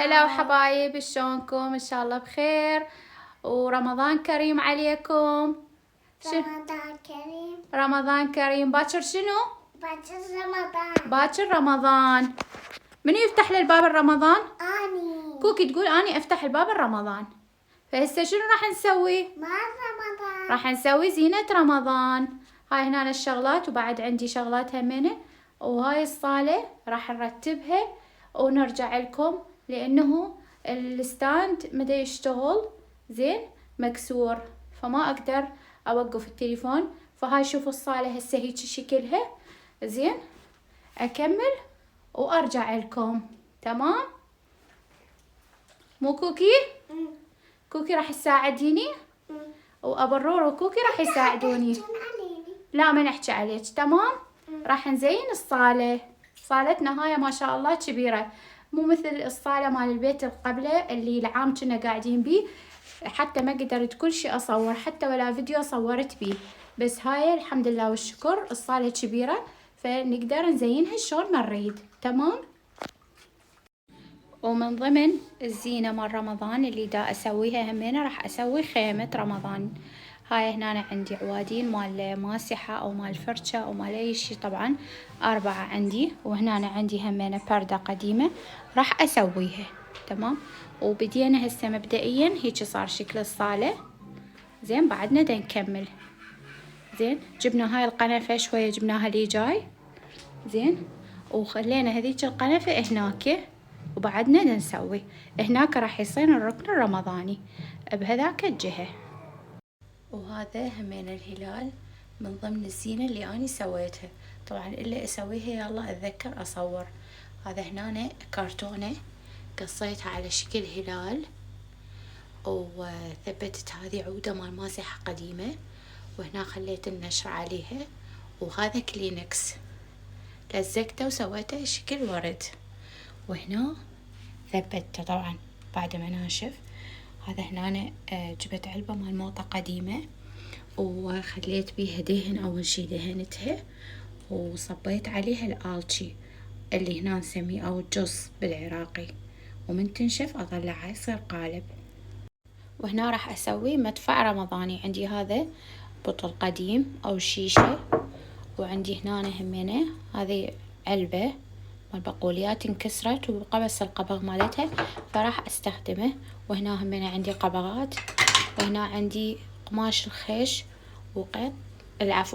هلا وحبايب، شلونكم؟ ان شاء الله بخير ورمضان كريم عليكم. رمضان كريم. رمضان كريم. باكر شنو؟ باكر رمضان. باكر رمضان. منو يفتح لي الباب الرمضان؟ اني. كوكي تقول اني افتح الباب الرمضان. فهسه شنو راح نسوي؟ ما رمضان. راح نسوي زينة رمضان. هاي هنا الشغلات، وبعد عندي شغلات همينة، وهاي الصالة راح نرتبها ونرجع لكم، لانه الستاند مدا يشتغل زين مكسور، فما اقدر اوقف التليفون. فهاي شوفوا الصالة هسه هيك شكلها زين. اكمل وارجع لكم. تمام؟ مو كوكي؟ كوكي راح تساعديني، وابرور وكوكي راح يساعدوني. لا ما نحكي عليك. تمام؟ راح نزين الصالة. صالتنا هاي ما شاء الله كبيرة، مو مثل الصالة مال البيت القبله اللي العام كنا قاعدين بيه، حتى ما قدرت كل شيء اصور، حتى ولا فيديو صورت بيه. بس هاي الحمد لله والشكر الصالة كبيرة، فنقدر نزينها شلون ما نريد. تمام؟ ومن ضمن الزينة مال رمضان اللي دا اسويها همينة، راح اسوي خيمة رمضان. هاي هنا عندي عوادين مال ماسحة او مال فرشة او مال اي شي، طبعا 4 عندي. وهنا عندي همينة پردة قديمة راح اسويها. تمام؟ وبدينا هسه مبدئيا هيك صار شكل الصالة. زين بعدنا دا نكمل. زين جبنا هاي القنفة شوية، جبناها لي جاي زين، وخلينا هذيك القنفة هناك، وبعدنا نسوي هناك راح يصير الركن الرمضاني بهذاك الجهة. وهذا همين الهلال من ضمن الزينة اللي أنا سويتها. طبعا اللي أسويها يلا أتذكر أصور. هذا هنا كرتونة قصيتها على شكل هلال، وثبتت هذه عودة مال ماسحة قديمة، وهنا خليت النشر عليها، وهذا كلينكس لزقته وسويته شكل ورد، وهنا ثبته طبعا بعد ما ناشف. هذا هنا جبت علبة مال موطة قديمة وخليت بيها دهن. أول شي دهنتها وصبيت عليها الآلشي اللي هنا نسميه أو الجص بالعراقي، ومن تنشف أطلعها يصير قالب. وهنا راح أسوي مدفع رمضاني. عندي هذا بطل قديم أو شيشة، وعندي هنا همينة هذه علبة مال بقوليات انكسرت وبقى بس القبغ مالتها، فراح استخدمه. وهنا همينة عندي قبغات، وهنا عندي قماش الخيش وقط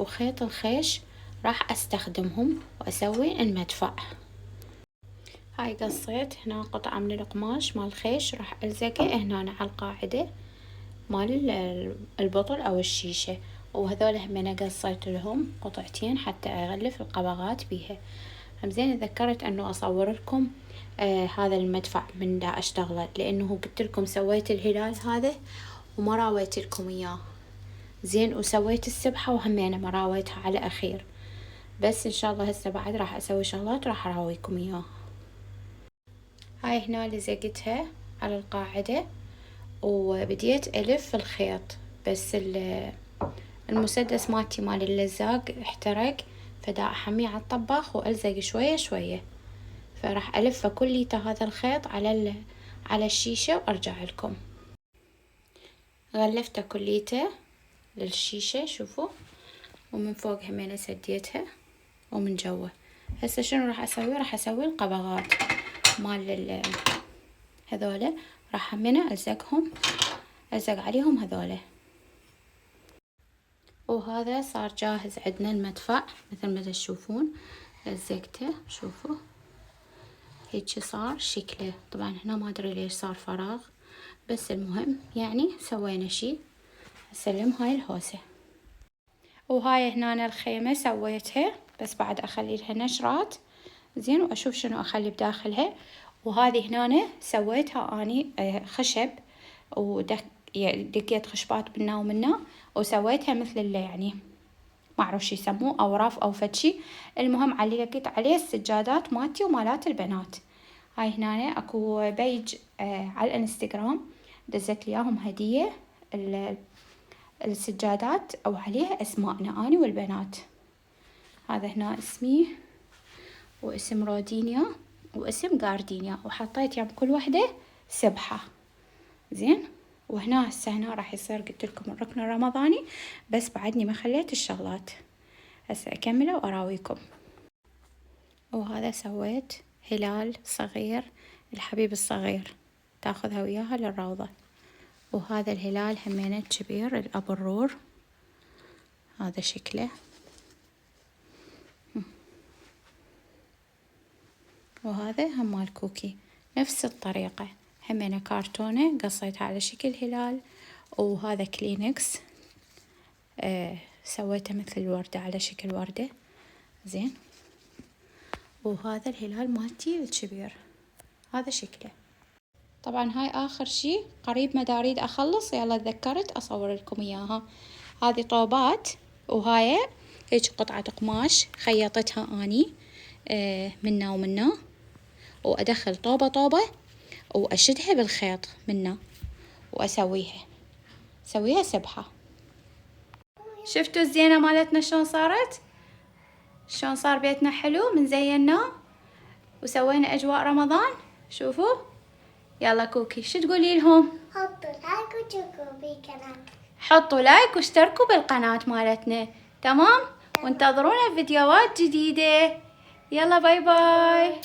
خيط الخيش راح استخدمهم واسوي المدفع. هاي قصيت هنا قطعة من القماش مال الخيش راح الزقه هنا على القاعدة مال البطل او الشيشة، وهذول همينة قصيت لهم قطعتين حتى اغلف القبغات بيها. زين تذكرت انه اصور لكم هذا المدفع من دا اشتغله، لانه قلت لكم سويت الهلال هذا وما راويت لكم اياه زين، وسويت السبحة وهمينة ما راويتها على اخير، بس ان شاء الله هسه بعد راح اسوي شغلات راح اراويكم اياه. هاي هنا لزقتها على القاعدة، وبديت الف الخيط، بس المسدس مالتي مال اللزاق احترق، فدا احميه على الطباخ والزق شوية شوية، فراح الفه كليته هذا الخيط على الشيشة وارجع لكم. غلفته كليته للشيشة شوفوا، ومن فوق همينة سديتها ومن جوا. هسه شنو راح اسوي؟ راح اسوي القبغات مال هذولا، راح همينة الزق عليهم هذولا. وهذا صار جاهز عندنا المدفع مثل ما تشوفون، لزقته شوفوا هيك صار شكله. طبعا هنا ما ادري ليش صار فراغ، بس المهم يعني سوينا شي. اسلم هاي الهوسة. وهاي هنا الخيمة سويتها، بس بعد اخلي لها نشرات زين، واشوف شنو اخلي بداخلها. وهذه هنا سويتها اني خشب، ودقيت خشبات منا ومنا، وسويتها مثل اللي يعني ما اعرف شو يسموه اوراف او فدشي. المهم علقت عليه السجادات مالتي ومالات البنات. هاي هنا اكو بيج على الانستغرام دزت لي اياهم هدية السجادات، او عليها اسماءنا اني والبنات. هذا هنا اسمي واسم رودينيا، واسم جاردينيا، وحطيت يم كل وحدة سبحة. زين، وهنا هسه راح يصير قلت لكم الركن الرمضاني، بس بعدني ما خليت الشغلات. هسه أكمله وأراويكم. وهذا سويت هلال صغير، الحبيب الصغير تاخذها وياها للروضة. وهذا الهلال همينة كبير، الأب الرور، هذا شكله. وهذا هم مال كوكي نفس الطريقة، همينة كارتونة قصيتها على شكل هلال. وهذا كلينكس سويته مثل الوردة على شكل وردة. زين، وهذا الهلال مالتي الكبير، هذا شكله. طبعا هاي آخر شي، قريب ما داريد أخلص، يلا تذكرت أصور لكم إياها. هذه طوبات، وهاي هيك قطعة قماش خيطتها أني منا ومنا، وأدخل طوبة طوبة وأشدها بالخيط منا وأسويها سبحة. شفتوا الزينة مالتنا شلون صارت؟ شلون صار بيتنا حلو من زيناه وسوينا أجواء رمضان. شوفوا. يلا كوكي شو تقولي لهم؟ حطوا لايك واشتركوا بالقناة. حطوا لايك واشتركوا بالقناة مالتنا. تمام؟ وانتظرونا فيديوهات جديدة. يلا باي باي.